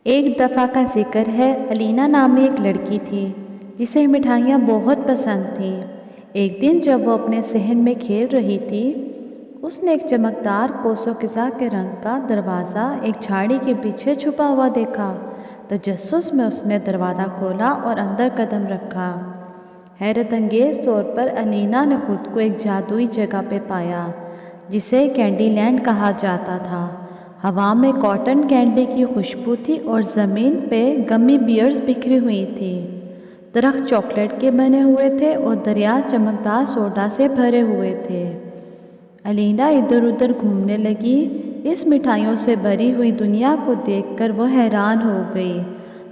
ایک دفعہ کا ذکر ہے، الینا نامی ایک لڑکی تھی جسے مٹھائیاں بہت پسند تھیں۔ ایک دن جب وہ اپنے صحن میں کھیل رہی تھی، اس نے ایک چمکدار کوس و قزح کے رنگ کا دروازہ ایک جھاڑی کے پیچھے چھپا ہوا دیکھا۔ تجسس میں اس نے دروازہ کھولا اور اندر قدم رکھا۔ حیرت انگیز طور پر الینا نے خود کو ایک جادوئی جگہ پہ پایا جسے کینڈی لینڈ کہا جاتا تھا۔ ہوا میں کاٹن کینڈی کی خوشبو تھی اور زمین پہ گمی بیئرز بکھری ہوئی تھی۔ درخت چاکلیٹ کے بنے ہوئے تھے اور دریا چمکدار سوڈا سے بھرے ہوئے تھے۔ الینا ادھر ادھر گھومنے لگی۔ اس مٹھائیوں سے بھری ہوئی دنیا کو دیکھ کر وہ حیران ہو گئی۔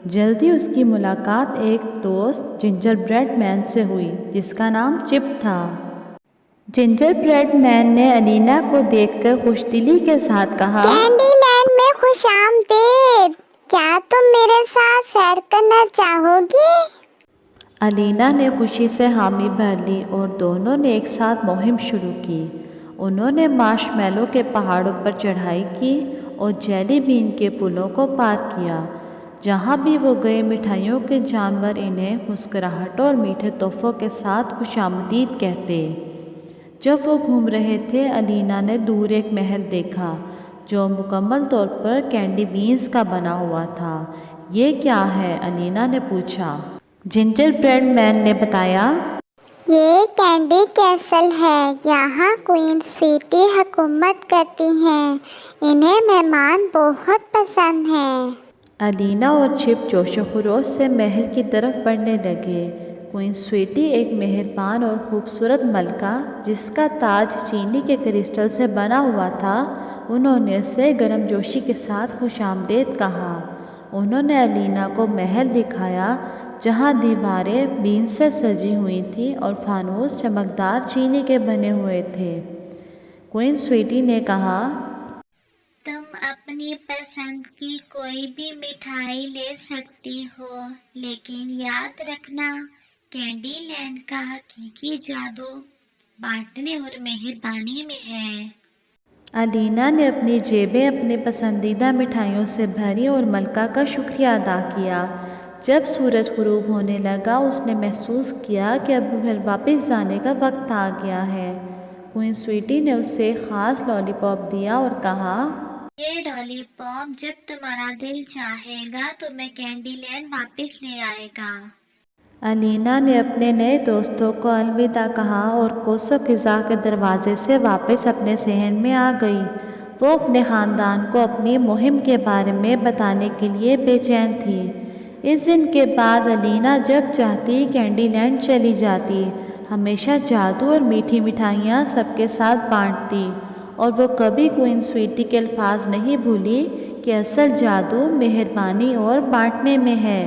جلدی اس کی ملاقات ایک دوست جنجر بریڈ مین سے ہوئی جس کا نام چپ تھا۔ جنجر بریڈ مین نے الینا کو دیکھ کر خوش دلی کے ساتھ کہا، کینڈی لینڈ میں خوش آمدید، کیا تم میرے ساتھ سیر کرنا چاہو گی؟ الینا نے خوشی سے حامی بھر لی اور دونوں نے ایک ساتھ مہم شروع کی۔ انہوں نے مارش میلو کے پہاڑوں پر چڑھائی کی اور جیلی بین کے پلوں کو پار کیا۔ جہاں بھی وہ گئے مٹھائیوں کے جانور انہیں مسکراہٹوں اور میٹھے تحفوں کے ساتھ خوش آمدید کہتے۔ جب وہ گھوم رہے تھے، الینا نے دور ایک محل دیکھا جو مکمل طور پر کینڈی بینز کا بنا ہوا تھا۔ یہ کیا ہے؟ الینا نے پوچھا۔ جنجر بریڈ مین نے بتایا، یہ کینڈی کیسل ہے، یہاں کوئین سویٹی حکومت کرتی ہیں، انہیں مہمان بہت پسند ہیں۔ الینا اور چپ جوش و خروش سے محل کی طرف بڑھنے لگے۔ کوئین سویٹی ایک مہربان اور خوبصورت ملکہ جس کا تاج چینی کے کرسٹل سے بنا ہوا تھا، انہوں نے اسے گرم جوشی کے ساتھ خوش آمدید کہا۔ انہوں نے الینا کو محل دکھایا جہاں دیواریں بین سے سجی ہوئی تھیں اور فانوس چمکدار چینی کے بنے ہوئے تھے۔ کوئین سویٹی نے کہا، تم اپنی پسند کی کوئی بھی مٹھائی لے سکتی ہو، لیکن یاد رکھنا کینڈی لینڈ کا حقیقی جادو بانٹنے اور مہربانی میں ہے۔ الینا نے اپنی جیبیں اپنی پسندیدہ مٹھائیوں سے بھری اور ملکہ کا شکریہ ادا کیا۔ جب سورج غروب ہونے لگا، اس نے محسوس کیا کہ اب گھر واپس جانے کا وقت آ گیا ہے۔ کوئین سویٹی نے اسے ایک خاص لالی پاپ دیا اور کہا، یہ لالی پاپ جب تمہارا دل چاہے گا تمہیں کینڈی لینڈ واپس لے آئے گا۔ الینا نے اپنے نئے دوستوں کو الوداع کہا اور کوس و قزح کے دروازے سے واپس اپنے صحن میں آ گئی۔ وہ اپنے خاندان کو اپنی مہم کے بارے میں بتانے کے لیے بے چین تھی۔ اس دن کے بعد الینا جب چاہتی کینڈی لینڈ چلی جاتی، ہمیشہ جادو اور میٹھی مٹھائیاں سب کے ساتھ بانٹتی، اور وہ کبھی کوئین سویٹی کے الفاظ نہیں بھولی کہ اصل جادو مہربانی اور بانٹنے میں ہے۔